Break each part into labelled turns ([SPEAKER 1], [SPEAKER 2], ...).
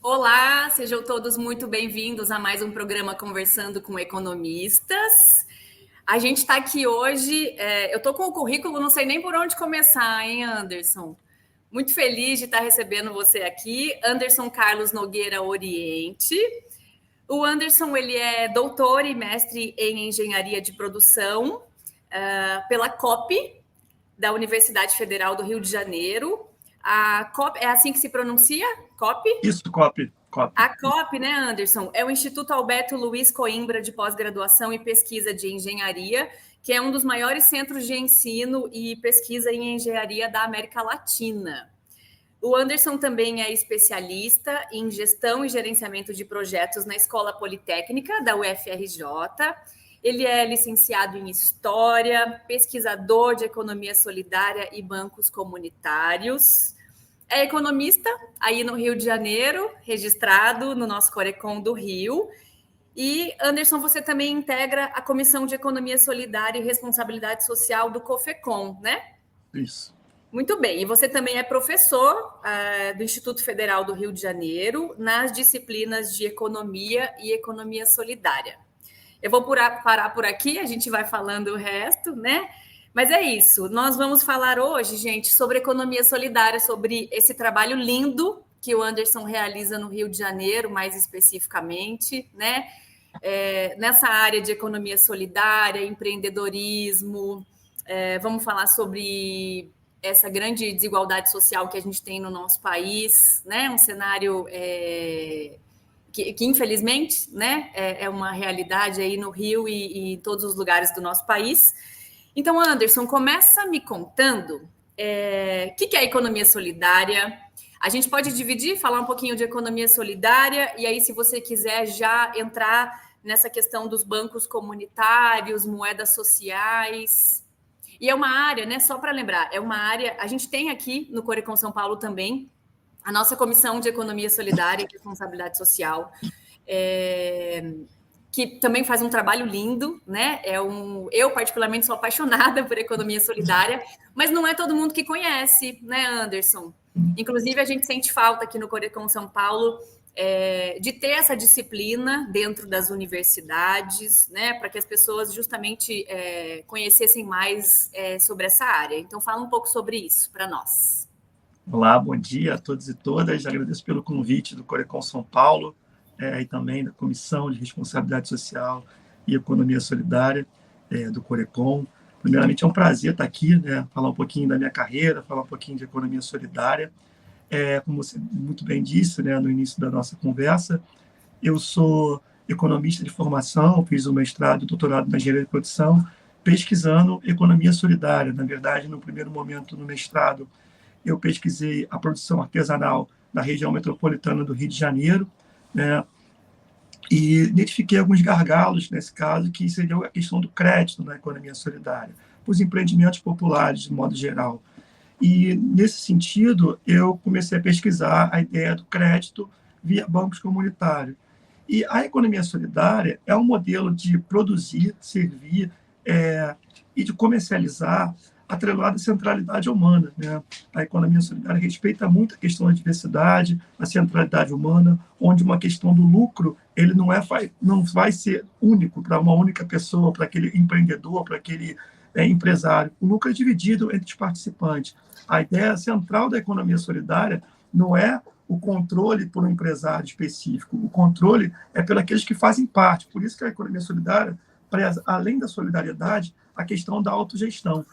[SPEAKER 1] Olá, sejam todos muito bem-vindos a mais um programa Conversando com Economistas. A gente está aqui hoje, eu estou com o currículo, não sei nem por onde começar, hein, Anderson? Muito feliz de estar recebendo você aqui, Anderson Carlos Nogueira Oriente. O Anderson, ele é doutor e mestre em Engenharia de Produção pela COP, da Universidade Federal do Rio de Janeiro. A COP, é assim que se pronuncia? COP?
[SPEAKER 2] Isso, COP.
[SPEAKER 1] A COP, né, Anderson, é o Instituto Alberto Luiz Coimbra de Pós-Graduação e Pesquisa de Engenharia, que é um dos maiores centros de ensino e pesquisa em engenharia da América Latina. O Anderson também é especialista em gestão e gerenciamento de projetos na Escola Politécnica da UFRJ. Ele é licenciado em História, pesquisador de Economia Solidária e Bancos Comunitários. É economista aí no Rio de Janeiro, registrado no nosso Corecon do Rio. E, Anderson, você também integra a Comissão de Economia Solidária e Responsabilidade Social do COFECON, né?
[SPEAKER 2] Isso.
[SPEAKER 1] Muito bem. E você também é professor do Instituto Federal do Rio de Janeiro nas disciplinas de Economia e Economia Solidária. Eu vou parar por aqui, a gente vai falando o resto, né? Mas é isso, nós vamos falar hoje, gente, sobre economia solidária, sobre esse trabalho lindo que o Anderson realiza no Rio de Janeiro, mais especificamente, né? Nessa área de economia solidária, empreendedorismo, vamos falar sobre essa grande desigualdade social que a gente tem no nosso país, né? Um cenário que infelizmente, né, é uma realidade aí no Rio e em todos os lugares do nosso país. Então, Anderson, começa me contando o que é a economia solidária. A gente pode dividir, falar um pouquinho de economia solidária, e aí, se você quiser já entrar nessa questão dos bancos comunitários, moedas sociais. E é uma área, né, só para lembrar, é uma área, a gente tem aqui no Corecon São Paulo também, a nossa Comissão de Economia Solidária e Responsabilidade Social, que também faz um trabalho lindo, né? Eu, particularmente, sou apaixonada por economia solidária, mas não é todo mundo que conhece, né, Anderson? Inclusive, a gente sente falta aqui no Corecon São Paulo de ter essa disciplina dentro das universidades, né, para que as pessoas justamente conhecessem mais sobre essa área. Então, fala um pouco sobre isso para nós.
[SPEAKER 2] Olá, bom dia a todos e todas. Agradeço pelo convite do Corecon São Paulo e também da Comissão de Responsabilidade Social e Economia Solidária do Corecon. Primeiramente, é um prazer estar aqui, né, falar um pouquinho da minha carreira, falar um pouquinho de economia solidária. Como você muito bem disse, né, no início da nossa conversa, eu sou economista de formação, fiz o mestrado e doutorado na engenharia de produção, pesquisando economia solidária. Na verdade, no primeiro momento, no mestrado, eu pesquisei a produção artesanal na região metropolitana do Rio de Janeiro, né, e identifiquei alguns gargalos nesse caso, que seria a questão do crédito na economia solidária, os empreendimentos populares, de modo geral. E, nesse sentido, eu comecei a pesquisar a ideia do crédito via bancos comunitários. E a economia solidária é um modelo de produzir, servir e de comercializar atrelado à centralidade humana, né? A economia solidária respeita muito a questão da diversidade, a centralidade humana, onde uma questão do lucro ele não vai ser único para uma única pessoa, para aquele empreendedor, para aquele empresário. O lucro é dividido entre os participantes. A ideia central da economia solidária não é o controle por um empresário específico, o controle é pelos aqueles que fazem parte. Por isso que a economia solidária preza, além da solidariedade, a questão da autogestão.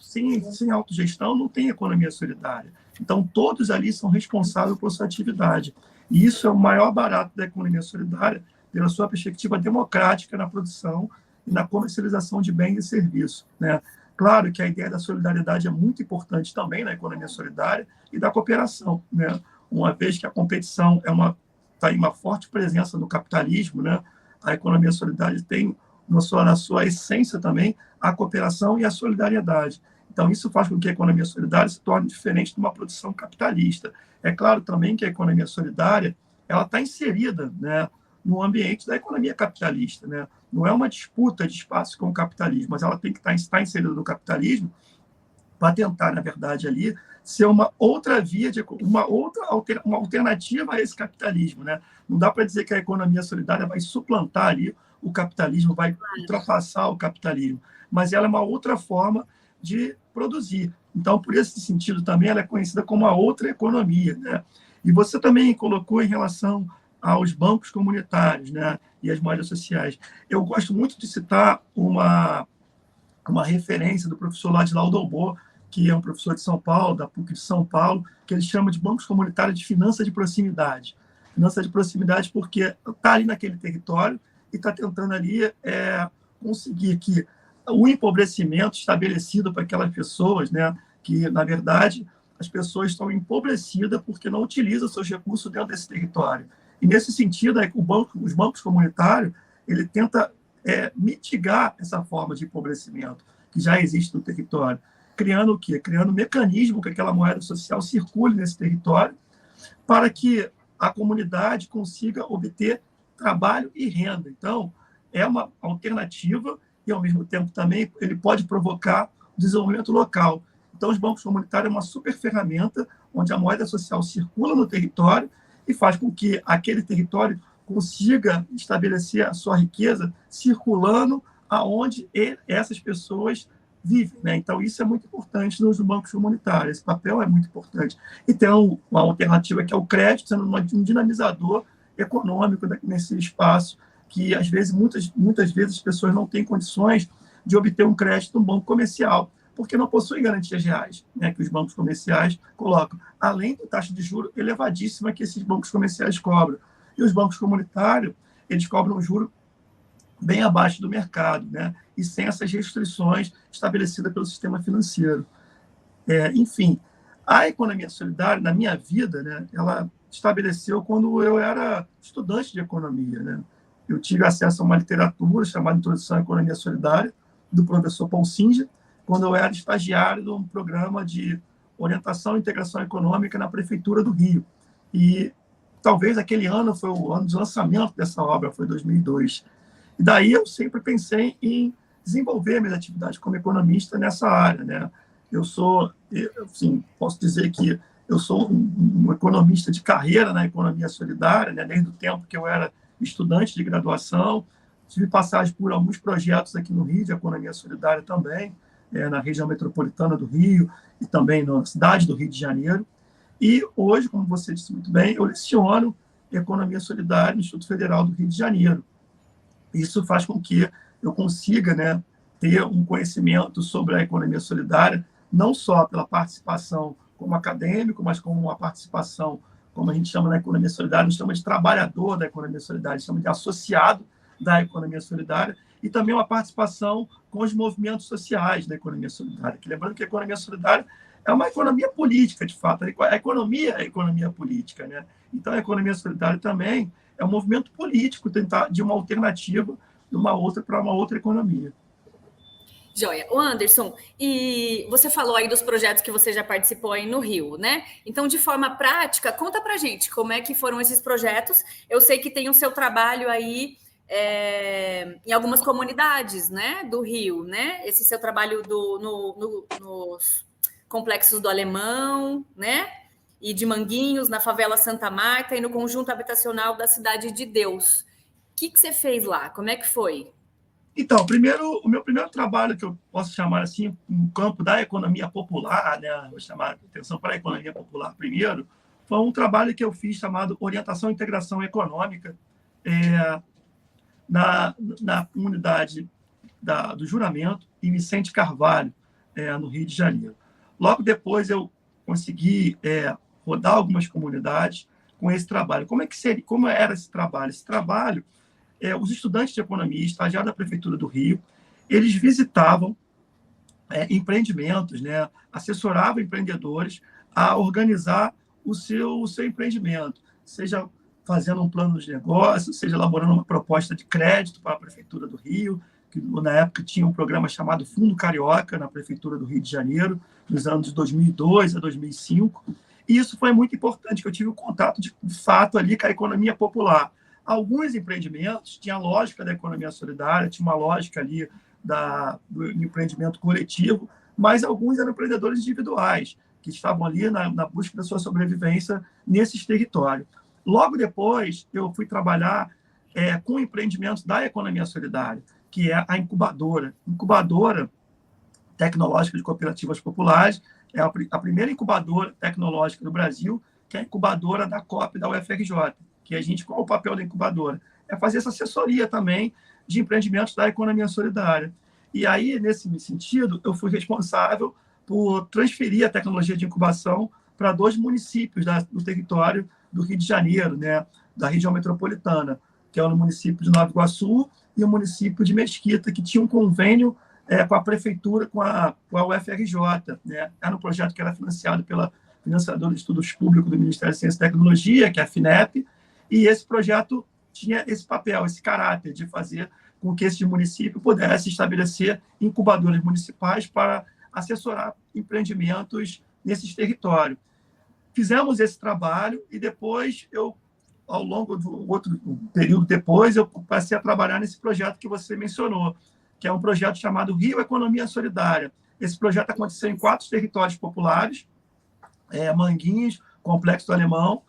[SPEAKER 2] Sem autogestão não tem economia solidária. Então, todos ali são responsáveis por sua atividade. E isso é o maior barato da economia solidária, pela sua perspectiva democrática na produção e na comercialização de bens e serviços, né? Claro que a ideia da solidariedade é muito importante também na economia solidária e da cooperação, né? Uma vez que a competição está em uma forte presença no capitalismo, né? A economia solidária tem na sua essência também a cooperação e a solidariedade. Então, isso faz com que a economia solidária se torne diferente de uma produção capitalista. É claro também que a economia solidária ela está inserida, né, no ambiente da economia capitalista, né? Não é uma disputa de espaço com o capitalismo, mas ela tem que estar inserida no capitalismo para tentar, na verdade, ali ser uma outra via, uma alternativa a esse capitalismo, né? Não dá para dizer que a economia solidária vai suplantar ali o capitalismo, vai ultrapassar o capitalismo, mas ela é uma outra forma de produzir. Então, por esse sentido, também ela é conhecida como a outra economia, né? E você também colocou em relação aos bancos comunitários, né, e as moedas sociais. Eu gosto muito de citar uma referência do professor Ladislau Dolbó, que é um professor de São Paulo, da PUC de São Paulo, que ele chama de bancos comunitários de finanças de proximidade. Finança de proximidade porque está ali naquele território e está tentando ali conseguir que o empobrecimento estabelecido para aquelas pessoas, né, que, na verdade, as pessoas estão empobrecidas porque não utilizam seus recursos dentro desse território. E, nesse sentido, os bancos comunitários ele tenta mitigar essa forma de empobrecimento que já existe no território, criando o quê? Criando um mecanismo que aquela moeda social circule nesse território para que a comunidade consiga obter trabalho e renda. Então, é uma alternativa e, ao mesmo tempo, também ele pode provocar desenvolvimento local. Então, os bancos comunitários é uma super ferramenta onde a moeda social circula no território e faz com que aquele território consiga estabelecer a sua riqueza circulando aonde essas pessoas vivem, né? Então, isso é muito importante nos bancos comunitários, esse papel é muito importante. E tem uma alternativa que é o crédito, sendo um dinamizador econômico nesse espaço, que, às vezes, muitas vezes, as pessoas não têm condições de obter um crédito no banco comercial, porque não possuem garantias reais, né, que os bancos comerciais colocam, além da taxa de juros elevadíssima que esses bancos comerciais cobram. E os bancos comunitários, eles cobram um juro bem abaixo do mercado, né, e sem essas restrições estabelecidas pelo sistema financeiro. Enfim, a economia solidária, na minha vida, né, ela estabeleceu quando eu era estudante de economia, né. Eu tive acesso a uma literatura chamada Introdução à Economia Solidária, do professor Paul Singer, quando eu era estagiário de um programa de orientação e integração econômica na Prefeitura do Rio. E talvez aquele ano foi o ano de lançamento dessa obra, foi 2002. E daí eu sempre pensei em desenvolver minhas atividades como economista nessa área, né? Eu sou, assim, posso dizer que eu sou um economista de carreira na economia solidária, né? Desde o tempo que eu era estudante de graduação, tive passagem por alguns projetos aqui no Rio de economia solidária também, na região metropolitana do Rio e também na cidade do Rio de Janeiro. E hoje, como você disse muito bem, eu leciono economia solidária no Instituto Federal do Rio de Janeiro. Isso faz com que eu consiga, né, ter um conhecimento sobre a economia solidária, não só pela participação como acadêmico, mas como uma participação, como a gente chama na economia solidária, a gente chama de trabalhador da economia solidária, a gente chama de associado da economia solidária, e também uma participação com os movimentos sociais da economia solidária. Que, lembrando que a economia solidária é uma economia política, de fato. A economia é a economia política, né? Então, a economia solidária também é um movimento político tentar de uma alternativa de uma outra para uma outra economia.
[SPEAKER 1] Joia. O Anderson, e você falou aí dos projetos que você já participou aí no Rio, né? Então, de forma prática, conta pra gente como é que foram esses projetos. Eu sei que tem o seu trabalho aí em algumas comunidades, né, do Rio, né? Esse seu trabalho nos complexos do Alemão, né? E de Manguinhos, na favela Santa Marta e no conjunto habitacional da Cidade de Deus. O que você fez lá? Como é que foi?
[SPEAKER 2] Então, o meu primeiro trabalho, que eu posso chamar assim, no campo da economia popular, né, vou chamar a atenção para a economia popular primeiro, foi um trabalho que eu fiz chamado Orientação e Integração Econômica, na comunidade do Juramento, em Vicente Carvalho, no Rio de Janeiro. Logo depois, eu consegui rodar algumas comunidades com esse trabalho. Como era esse trabalho? Esse trabalho, os estudantes de economia, estagiários da Prefeitura do Rio, eles visitavam empreendimentos, né, assessoravam empreendedores a organizar o seu empreendimento, seja fazendo um plano de negócio, seja elaborando uma proposta de crédito para a Prefeitura do Rio, que na época tinha um programa chamado Fundo Carioca, na Prefeitura do Rio de Janeiro, nos anos de 2002 a 2005. E isso foi muito importante, que eu tive um contato de fato ali com a economia popular. Alguns empreendimentos tinham a lógica da economia solidária, tinha uma lógica ali do empreendimento coletivo, mas alguns eram empreendedores individuais, que estavam ali na busca da sua sobrevivência nesses territórios. Logo depois, eu fui trabalhar com empreendimentos da economia solidária, que é a incubadora. Incubadora tecnológica de cooperativas populares, é a primeira incubadora tecnológica do Brasil, que é a incubadora da COP da UFRJ. Que qual é o papel da incubadora? É fazer essa assessoria também de empreendimentos da economia solidária. E aí, nesse sentido, eu fui responsável por transferir a tecnologia de incubação para 2 municípios do território do Rio de Janeiro, né, da região metropolitana, que é o município de Nova Iguaçu e o município de Mesquita, que tinha um convênio com a prefeitura, com a UFRJ. Né? Era um projeto que era financiado pela Financiadora de Estudos Públicos do Ministério de Ciência e Tecnologia, que é a FINEP, e esse projeto tinha esse papel, esse caráter de fazer com que esse município pudesse estabelecer incubadoras municipais para assessorar empreendimentos nesses territórios. Fizemos esse trabalho e depois, ao longo do outro período depois, eu passei a trabalhar nesse projeto que você mencionou, que é um projeto chamado Rio Economia Solidária. Esse projeto aconteceu em 4 territórios populares, Manguinhos, Complexo do Alemão,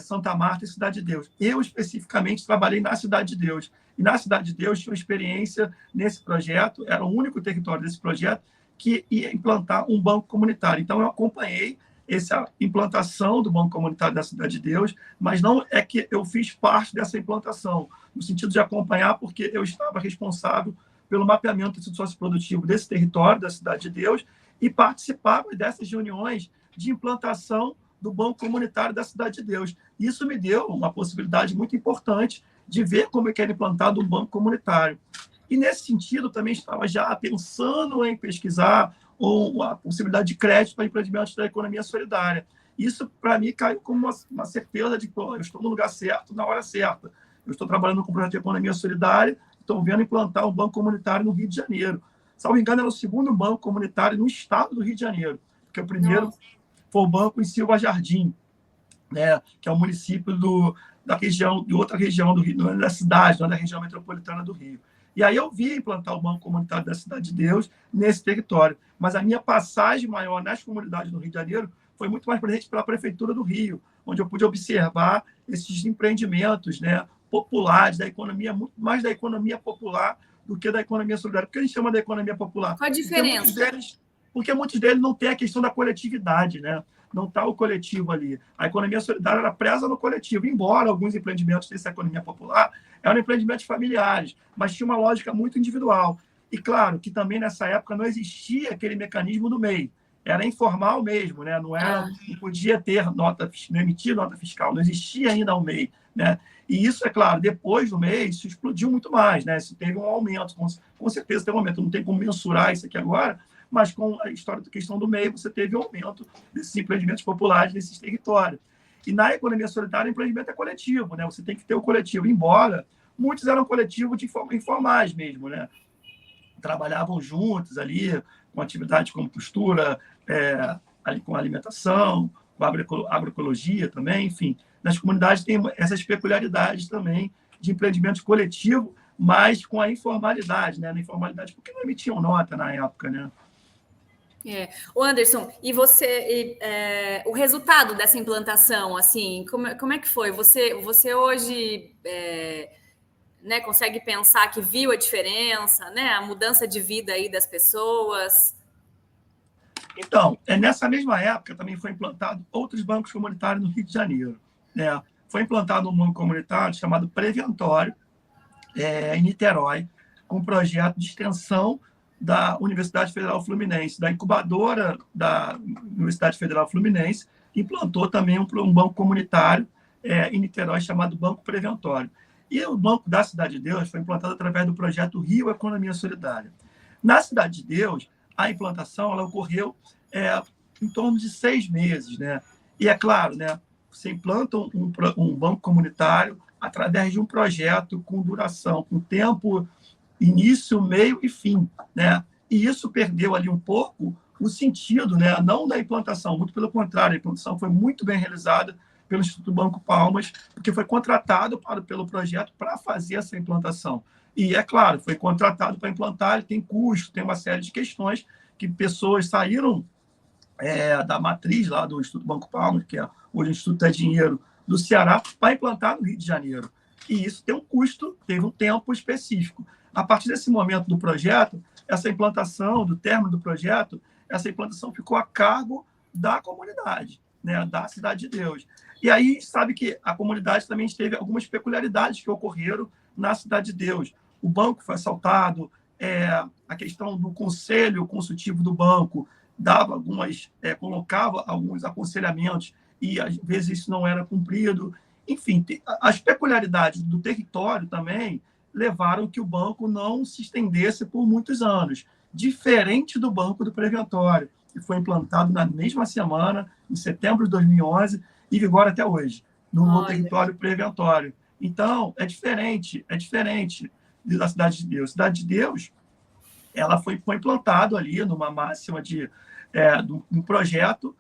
[SPEAKER 2] Santa Marta e Cidade de Deus. Eu, especificamente, trabalhei na Cidade de Deus. E na Cidade de Deus, tinha uma experiência nesse projeto, era o único território desse projeto que ia implantar um banco comunitário. Então, eu acompanhei essa implantação do banco comunitário da Cidade de Deus, mas não é que eu fiz parte dessa implantação, no sentido de acompanhar, porque eu estava responsável pelo mapeamento socioprodutivo desse território, da Cidade de Deus, e participava dessas reuniões de implantação do Banco Comunitário da Cidade de Deus. Isso me deu uma possibilidade muito importante de ver como é que era implantado um banco comunitário. E, nesse sentido, também estava já pensando em pesquisar a possibilidade de crédito para empreendimentos da economia solidária. Isso, para mim, caiu como uma certeza de que eu estou no lugar certo, na hora certa. Eu estou trabalhando com um projeto de economia solidária, estou vendo implantar um banco comunitário no Rio de Janeiro. Salvo engano, era o 2º banco comunitário no estado do Rio de Janeiro, porque o primeiro foi o banco em Silva Jardim, né, que é um município da região, de outra região do Rio, não é da cidade, não é da região metropolitana do Rio. E aí eu vi implantar o Banco Comunitário da Cidade de Deus nesse território. Mas a minha passagem maior nas comunidades do Rio de Janeiro foi muito mais presente pela Prefeitura do Rio, onde eu pude observar esses empreendimentos, né, populares, da economia, muito mais da economia popular do que da economia solidária. Por que a gente chama da economia popular?
[SPEAKER 1] Qual a diferença?
[SPEAKER 2] Porque muitos deles não têm a questão da coletividade, né? Não está o coletivo ali. A economia solidária era presa no coletivo, embora alguns empreendimentos dessa economia popular eram empreendimentos familiares, mas tinha uma lógica muito individual. E, claro, que também nessa época não existia aquele mecanismo do MEI. Era informal mesmo, né? Não podia ter nota, não emitir nota fiscal, não existia ainda o MEI, né? E isso, é claro, depois do MEI, isso explodiu muito mais, né? Isso teve um aumento, com certeza teve um aumento. Não tem como mensurar isso aqui agora, mas com a história da questão do MEI, você teve um aumento desses empreendimentos populares nesses territórios. E na economia solidária, o empreendimento é coletivo, né? Você tem que ter o coletivo, embora muitos eram coletivos informais mesmo, né? Trabalhavam juntos ali, com atividades como costura, ali com alimentação, com agroecologia também, enfim. Nas comunidades tem essas peculiaridades também de empreendimento coletivo, mas com a informalidade, né? Na informalidade, porque não emitiam nota na época, né?
[SPEAKER 1] O Anderson, e você, o resultado dessa implantação, assim, como é que foi? Você hoje né, consegue pensar que viu a diferença, né, a mudança de vida aí das pessoas?
[SPEAKER 2] Então, nessa mesma época também foi implantado outros bancos comunitários no Rio de Janeiro, né? Foi implantado um banco comunitário chamado Preventório, em Niterói, com um projeto de extensão da Universidade Federal Fluminense, da incubadora da Universidade Federal Fluminense, implantou também um banco comunitário em Niterói chamado Banco Preventório. E o Banco da Cidade de Deus foi implantado através do projeto Rio Economia Solidária. Na Cidade de Deus, a implantação ela ocorreu em torno de 6 meses, né? E é claro, né, você implanta um banco comunitário através de um projeto com duração, com tempo, início, meio e fim, né? E isso perdeu ali um pouco o sentido, né? Não da implantação, muito pelo contrário, a implantação foi muito bem realizada pelo Instituto Banco Palmas, porque foi contratado pelo projeto para fazer essa implantação. E, é claro, foi contratado para implantar, ele tem custo, tem uma série de questões que pessoas saíram da matriz lá do Instituto Banco Palmas, que é hoje o Instituto É Dinheiro do Ceará, para implantar no Rio de Janeiro. E isso tem um custo, teve um tempo específico. A partir desse momento do projeto, essa implantação, do término do projeto, essa implantação ficou a cargo da comunidade, né, da Cidade de Deus. E aí, sabe que a comunidade também teve algumas peculiaridades que ocorreram na Cidade de Deus. O banco foi assaltado, a questão do conselho consultivo do banco dava colocava alguns aconselhamentos e, às vezes, isso não era cumprido. Enfim, as peculiaridades do território também levaram que o banco não se estendesse por muitos anos, diferente do Banco do Preventório, que foi implantado na mesma semana, em setembro de 2011, e vigora até hoje, no território preventório. Então, é diferente da Cidade de Deus. Cidade de Deus, ela foi implantado ali numa máxima de um projeto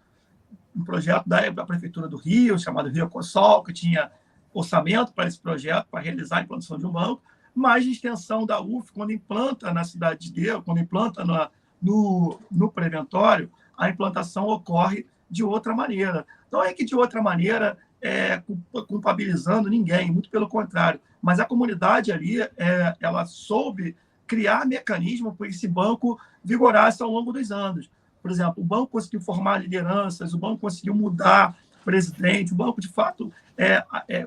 [SPEAKER 2] da Prefeitura do Rio, chamado Rio Ecosol, que tinha orçamento para esse projeto, para realizar a implantação de um banco, mas a extensão da UF, quando implanta na Cidade de Deus, quando implanta no preventório, a implantação ocorre de outra maneira. Não é que de outra maneira culpabilizando ninguém, muito pelo contrário, mas a comunidade ali, ela soube criar mecanismos para que esse banco vigorasse ao longo dos anos. Por exemplo, o banco conseguiu formar lideranças, o banco conseguiu mudar presidente, o banco, de fato,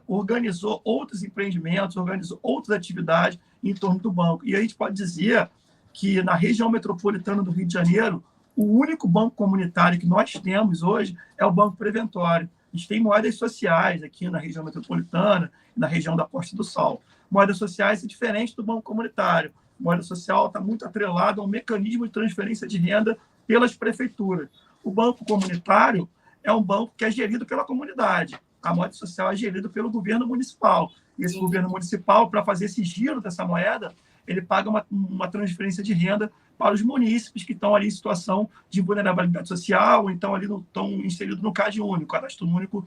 [SPEAKER 2] organizou outros empreendimentos, organizou outras atividades em torno do banco. E a gente pode dizer que, na região metropolitana do Rio de Janeiro, o único banco comunitário que nós temos hoje é o Banco Preventório. A gente tem moedas sociais aqui na região metropolitana, na região da Costa do Sol. Moedas sociais é diferente do banco comunitário. Moeda social está muito atrelada a um mecanismo de transferência de renda pelas prefeituras. O banco comunitário é um banco que é gerido pela comunidade. A moeda social é gerida pelo governo municipal. E esse governo municipal, para fazer esse giro dessa moeda, ele paga uma transferência de renda para os munícipes que estão ali em situação de vulnerabilidade social, ou então ali estão inseridos no CAD único, Cadastro Único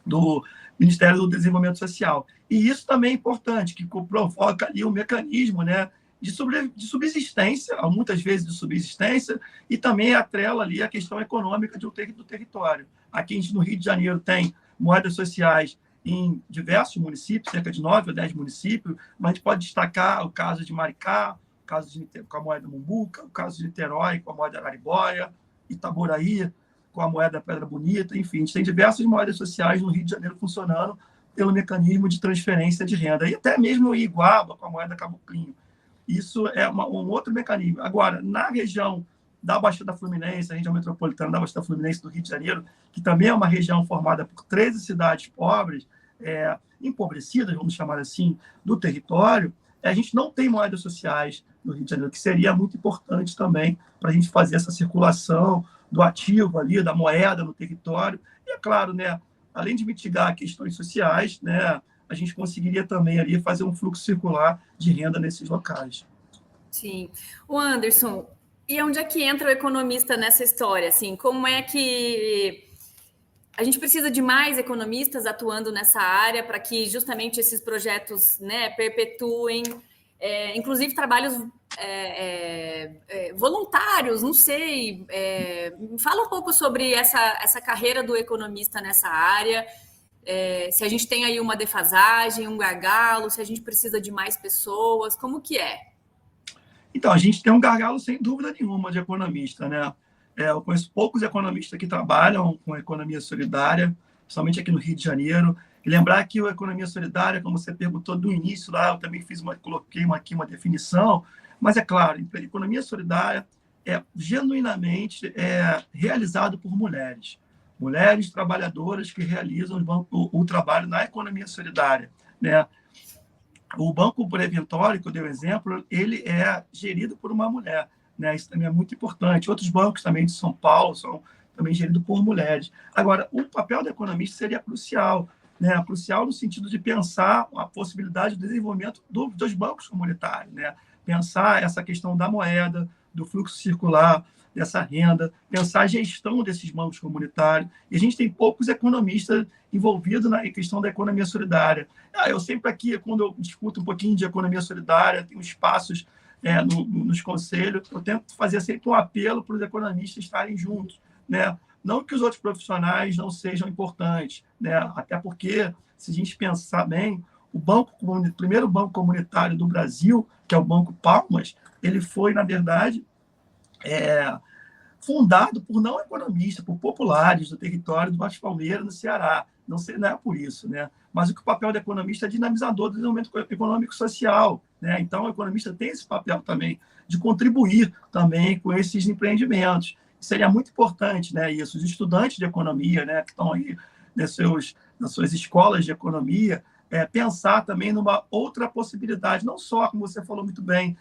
[SPEAKER 2] do Ministério do Desenvolvimento Social. E isso também é importante, que provoca ali um mecanismo, né, de subsistência, muitas vezes de subsistência, e também atrela ali a questão econômica do território. Aqui a gente, no Rio de Janeiro, tem moedas sociais em diversos municípios, cerca de 9 ou 10 municípios, mas a gente pode destacar o caso de Maricá, o caso com a moeda Mumbuca, o caso de Niterói com a moeda Araribóia, Itaboraí com a moeda Pedra Bonita, enfim, a gente tem diversas moedas sociais no Rio de Janeiro funcionando pelo mecanismo de transferência de renda, e até mesmo em Iguaba com a moeda Caboclinho. Isso é um outro mecanismo. Agora, na região da Baixada Fluminense, a região metropolitana da Baixada Fluminense do Rio de Janeiro, que também é uma região formada por 13 cidades pobres, empobrecidas, vamos chamar assim, do território, a gente não tem moedas sociais no Rio de Janeiro, que seria muito importante também para a gente fazer essa circulação do ativo ali, da moeda no território. E, é claro, né, além de mitigar questões sociais, né, a gente conseguiria também ali fazer um fluxo circular de renda nesses locais.
[SPEAKER 1] Sim. O Anderson, e onde é que entra o economista nessa história? Assim, como é que a gente precisa de mais economistas atuando nessa área para que justamente esses projetos, né, perpetuem, inclusive trabalhos voluntários, não sei. Fala um pouco sobre essa carreira do economista nessa área. Se a gente tem aí uma defasagem, um gargalo, se a gente precisa de mais pessoas, como que é?
[SPEAKER 2] Então, a gente tem um gargalo, sem dúvida nenhuma, de economista, né? Eu conheço poucos economistas que trabalham com economia solidária, principalmente aqui no Rio de Janeiro. E lembrar que a economia solidária, como você perguntou do início lá, eu também coloquei aqui uma definição, mas é claro, a economia solidária é genuinamente realizado por mulheres trabalhadoras que realizam o trabalho na economia solidária, né? O Banco Preventório, que eu dei o exemplo, ele é gerido por uma mulher, né? Isso também é muito importante. Outros bancos também de São Paulo são também geridos por mulheres. Agora, o papel do economista seria crucial, né? Crucial no sentido de pensar a possibilidade de desenvolvimento dos bancos comunitários, né? Pensar essa questão da moeda, do fluxo circular, dessa renda, pensar a gestão desses bancos comunitários. E a gente tem poucos economistas envolvidos na questão da economia solidária. Eu sempre aqui, quando eu discuto um pouquinho de economia solidária, tenho espaços nos conselhos, eu tento fazer sempre um apelo para os economistas estarem juntos, né? Não que os outros profissionais não sejam importantes, né? Até porque, se a gente pensar bem, o primeiro banco comunitário do Brasil, que é o Banco Palmas, ele foi, na verdade, fundado por não economistas, por populares do território do Baixo Palmeira, no Ceará. Não é por isso, né? Mas o papel do economista é dinamizador do desenvolvimento econômico e social, né? Então, o economista tem esse papel também de contribuir também com esses empreendimentos. Seria muito importante, né? Isso, os estudantes de economia, né, que estão aí nas suas escolas de economia, pensar também numa outra possibilidade, não só, como você falou muito bem,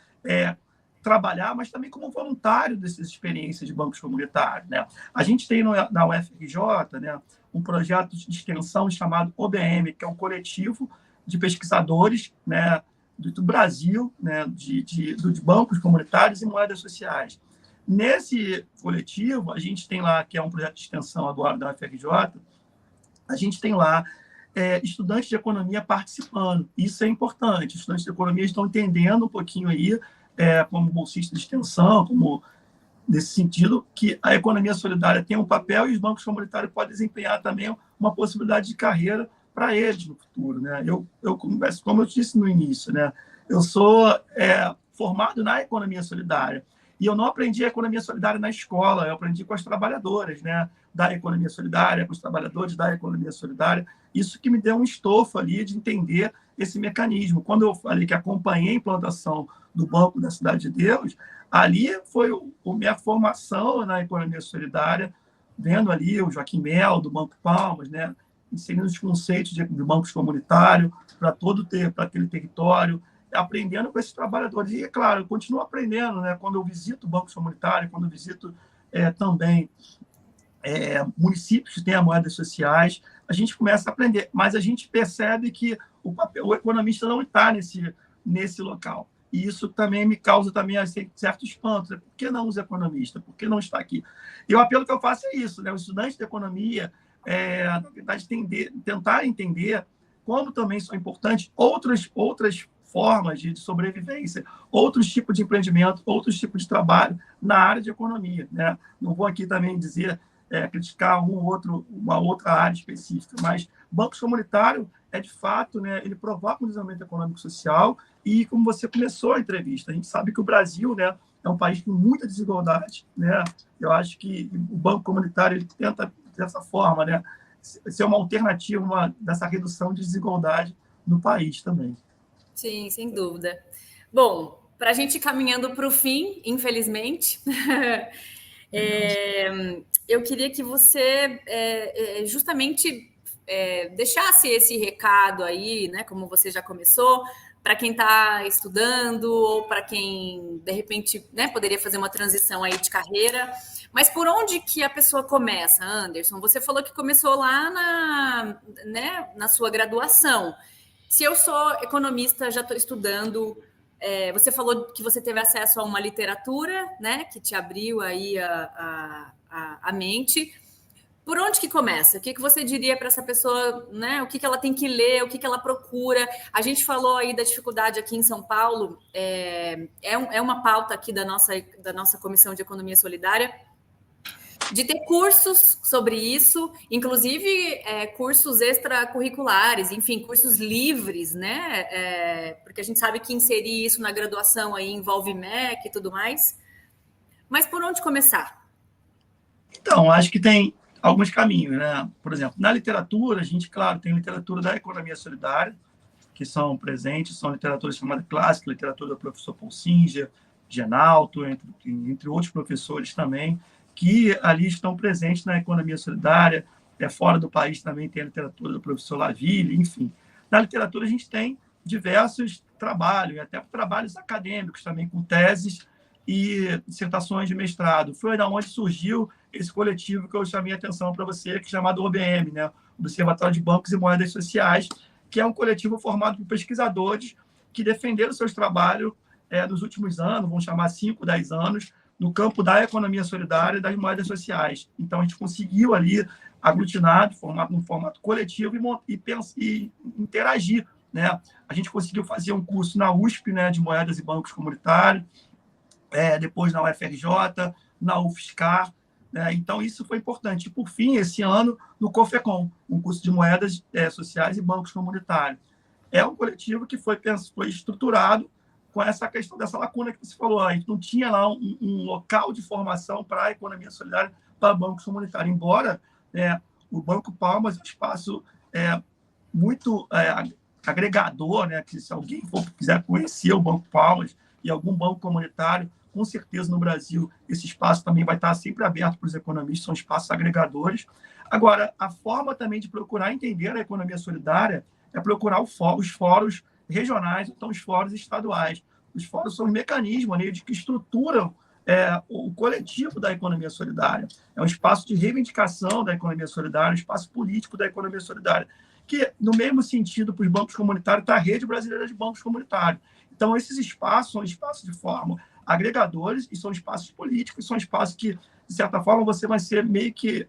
[SPEAKER 2] trabalhar, mas também como voluntário dessas experiências de bancos comunitários, né? A gente tem na UFRJ, né, um projeto de extensão chamado OBM, que é um coletivo de pesquisadores, né, do Brasil, né, de bancos comunitários e moedas sociais. Nesse coletivo, a gente tem lá, que é um projeto de extensão agora da UFRJ, a gente tem lá estudantes de economia participando. Isso é importante. Os estudantes de economia estão entendendo um pouquinho aí, como bolsista de extensão, como nesse sentido, que a economia solidária tem um papel e os bancos comunitários podem desempenhar também uma possibilidade de carreira para eles no futuro, né? Como eu disse no início, né? Eu sou formado na economia solidária e eu não aprendi a economia solidária na escola, eu aprendi com as trabalhadoras, né, da economia solidária, com os trabalhadores da economia solidária. Isso que me deu um estofo ali de entender esse mecanismo. Quando eu falei que acompanhei a implantação do Banco da Cidade de Deus, ali foi a minha formação na economia solidária, vendo ali o Joaquim Mel, do Banco Palmas, né, ensinando os conceitos de bancos comunitários para aquele território, aprendendo com esses trabalhadores. E, é claro, eu continuo aprendendo, né, quando eu visito bancos comunitários, quando eu visito também municípios que têm as moedas sociais, a gente começa a aprender, mas a gente percebe que o economista não está nesse local. E isso também me causa também certo espanto. Né? Por que não os economistas? Por que não está aqui? E o apelo que eu faço é isso, né? Os estudantes de economia, na verdade, tentar entender como também são importantes outras formas de sobrevivência, outros tipos de empreendimento, outros tipos de trabalho na área de economia. Né? Não vou aqui também dizer, criticar uma outra área específica, mas bancos comunitários de fato, né, ele provoca um desenvolvimento econômico e social e, como você começou a entrevista, a gente sabe que o Brasil, né, é um país com muita desigualdade, né? Eu acho que o Banco Comunitário ele tenta, dessa forma, né, ser uma alternativa dessa redução de desigualdade no país também.
[SPEAKER 1] Sim, sem dúvida. Bom, para a gente ir caminhando para o fim, infelizmente, eu queria que você justamente deixasse esse recado aí, né, como você já começou, para quem está estudando ou para quem, de repente, né, poderia fazer uma transição aí de carreira. Mas por onde que a pessoa começa, Anderson? Você falou que começou lá na sua graduação. Se eu sou economista, já estou estudando, você falou que você teve acesso a uma literatura, né, que te abriu aí a mente. Por onde que começa? O que você diria para essa pessoa, né? O que ela tem que ler, o que ela procura? A gente falou aí da dificuldade aqui em São Paulo, é uma pauta aqui da nossa Comissão de Economia Solidária, de ter cursos sobre isso, inclusive cursos extracurriculares, enfim, cursos livres, né? Porque a gente sabe que inserir isso na graduação aí envolve MEC e tudo mais. Mas por onde começar?
[SPEAKER 2] Então, acho que tem alguns caminhos, né? Por exemplo, na literatura, a gente, claro, tem literatura da economia solidária, que são presentes, são literaturas chamadas clássica, literatura do professor Paul Singer, Genalto, entre outros professores também, que ali estão presentes na economia solidária. Fora do país também tem a literatura do professor Laville, enfim. Na literatura, a gente tem diversos trabalhos, até trabalhos acadêmicos também, com teses e dissertações de mestrado. Foi da onde surgiu esse coletivo que eu chamei a atenção para você, que é chamado OBM, né? Observatório de Bancos e Moedas Sociais, que é um coletivo formado por pesquisadores que defenderam seus trabalhos nos últimos anos, vamos chamar 5, 10 anos, no campo da economia solidária e das moedas sociais. Então, a gente conseguiu ali, aglutinar, formado num formato coletivo e interagir né? A gente conseguiu fazer um curso na USP, né, de moedas e bancos comunitários, depois na UFRJ, na UFSCar, né? Então, isso foi importante. E, por fim, esse ano, no COFECOM, um curso de moedas sociais e bancos comunitários. É um coletivo que foi estruturado com essa questão dessa lacuna que você falou. A gente não tinha lá um local de formação para a economia solidária para bancos comunitários, embora o Banco Palmas é um espaço muito agregador, né? Que se alguém quiser conhecer o Banco Palmas e algum banco comunitário, com certeza no Brasil esse espaço também vai estar sempre aberto para os economistas, são espaços agregadores. Agora, a forma também de procurar entender a economia solidária é procurar os fóruns regionais, então os fóruns estaduais. Os fóruns são os mecanismos que estruturam o coletivo da economia solidária. É um espaço de reivindicação da economia solidária, um espaço político da economia solidária, que, no mesmo sentido, para os bancos comunitários, está a Rede Brasileira de Bancos Comunitários. Então, esses espaços são espaços de forma agregadores e são espaços políticos, são espaços que, de certa forma, você vai ser meio que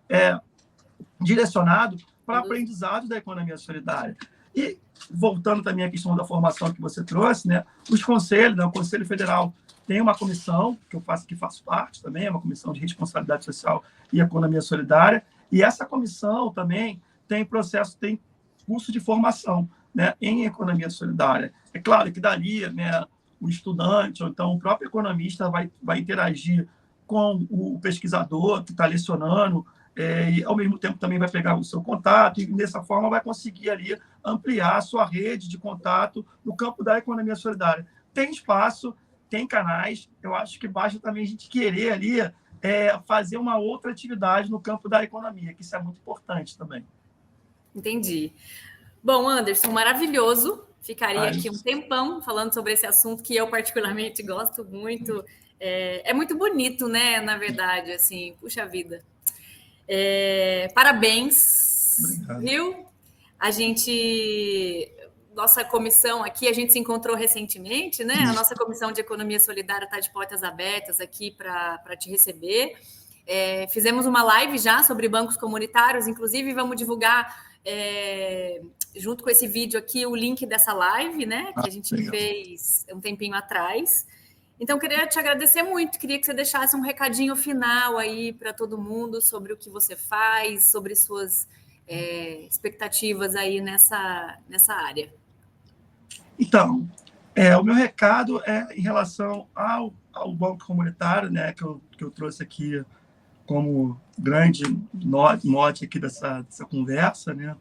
[SPEAKER 2] direcionado para aprendizado da economia solidária. E, voltando também à questão da formação que você trouxe, né, os conselhos, né, o Conselho Federal tem uma comissão, que faço parte também, é uma comissão de responsabilidade social e economia solidária, e essa comissão também tem curso de formação, né, em economia solidária. É claro que dali, né, o estudante, ou então o próprio economista vai interagir com o pesquisador que está lecionando, e, ao mesmo tempo, também vai pegar o seu contato e, dessa forma, vai conseguir ali ampliar a sua rede de contato no campo da economia solidária. Tem espaço, tem canais, eu acho que basta também a gente querer ali fazer uma outra atividade no campo da economia, que isso é muito importante também.
[SPEAKER 1] Entendi. Bom, Anderson, maravilhoso. Ficaria aqui um tempão falando sobre esse assunto que eu particularmente gosto muito. É muito bonito, né? Na verdade, assim, puxa vida. Parabéns,
[SPEAKER 2] Obrigado.
[SPEAKER 1] Viu? Nossa comissão aqui, a gente se encontrou recentemente, né? A nossa comissão de economia solidária está de portas abertas aqui para te receber. Fizemos uma live já sobre bancos comunitários, inclusive vamos divulgar junto com esse vídeo aqui o link dessa live, né? Que a gente fez um tempinho atrás. Então, queria te agradecer muito, queria que você deixasse um recadinho final aí para todo mundo sobre o que você faz, sobre suas expectativas aí nessa área.
[SPEAKER 2] Então, o meu recado é em relação ao banco comunitário, né, que eu trouxe aqui como grande mote aqui dessa conversa, né,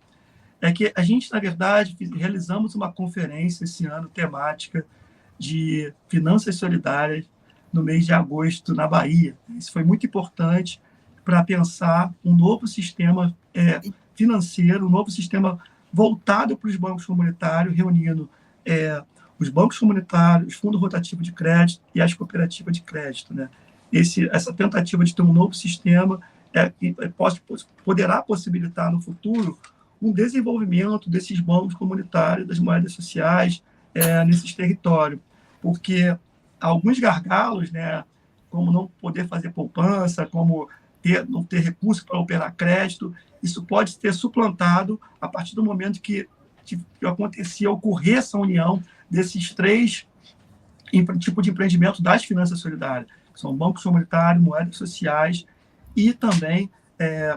[SPEAKER 2] é que a gente, na verdade, realizamos uma conferência esse ano temática de finanças solidárias no mês de agosto na Bahia. Isso foi muito importante para pensar um novo sistema financeiro, um novo sistema voltado para os bancos comunitários, reunindo os bancos comunitários, os fundos rotativos de crédito e as cooperativas de crédito, né? Essa tentativa de ter um novo sistema poderá possibilitar no futuro um desenvolvimento desses bancos comunitários, das moedas sociais, nesses territórios, porque alguns gargalos, né, como não poder fazer poupança, como não ter recurso para operar crédito, isso pode ser suplantado a partir do momento que ocorrer essa união desses três tipos de empreendimento das finanças solidárias, que são bancos comunitários, moedas sociais e também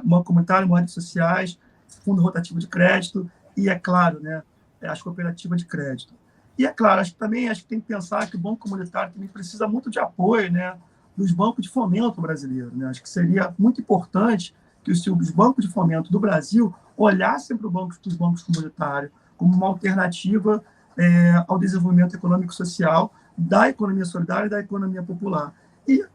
[SPEAKER 2] banco comunitário, moedas sociais, fundo rotativo de crédito e, é claro, né, as cooperativas de crédito. E, é claro, acho que tem que pensar que o banco comunitário também precisa muito de apoio, né, dos bancos de fomento brasileiros, né? Acho que seria muito importante que os bancos de fomento do Brasil olhassem para os bancos comunitários como uma alternativa ao desenvolvimento econômico e social da economia solidária e da economia popular. E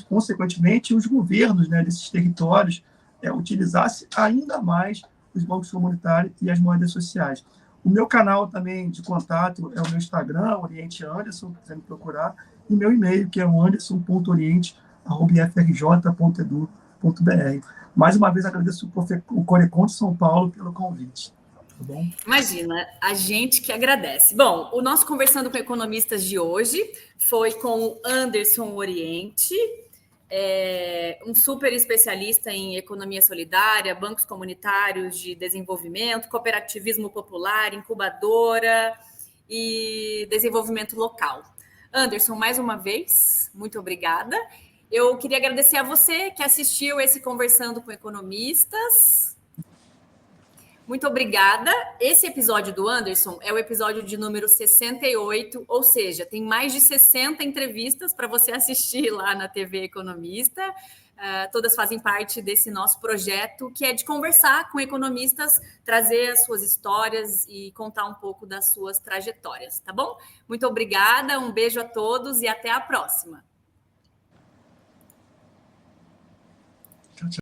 [SPEAKER 2] consequentemente, os governos, né, desses territórios utilizassem ainda mais os bancos comunitários e as moedas sociais. O meu canal também de contato é o meu Instagram, Oriente Anderson, se quiser me procurar, e meu e-mail, que é o anderson.oriente@ifrj.edu.br. Mais uma vez, agradeço o Corecon de São Paulo pelo convite. Tá bom?
[SPEAKER 1] Imagina, a gente que agradece. Bom, o nosso Conversando com Economistas de hoje foi com o Anderson Oriente, um super especialista em economia solidária, bancos comunitários de desenvolvimento, cooperativismo popular, incubadora e desenvolvimento local. Anderson, mais uma vez, muito obrigada. Eu queria agradecer a você que assistiu esse Conversando com Economistas. Muito obrigada. Esse episódio do Anderson é o episódio de número 68, ou seja, tem mais de 60 entrevistas para você assistir lá na TV Economista. Todas fazem parte desse nosso projeto, que é de conversar com economistas, trazer as suas histórias e contar um pouco das suas trajetórias, tá bom? Muito obrigada, um beijo a todos e até a próxima.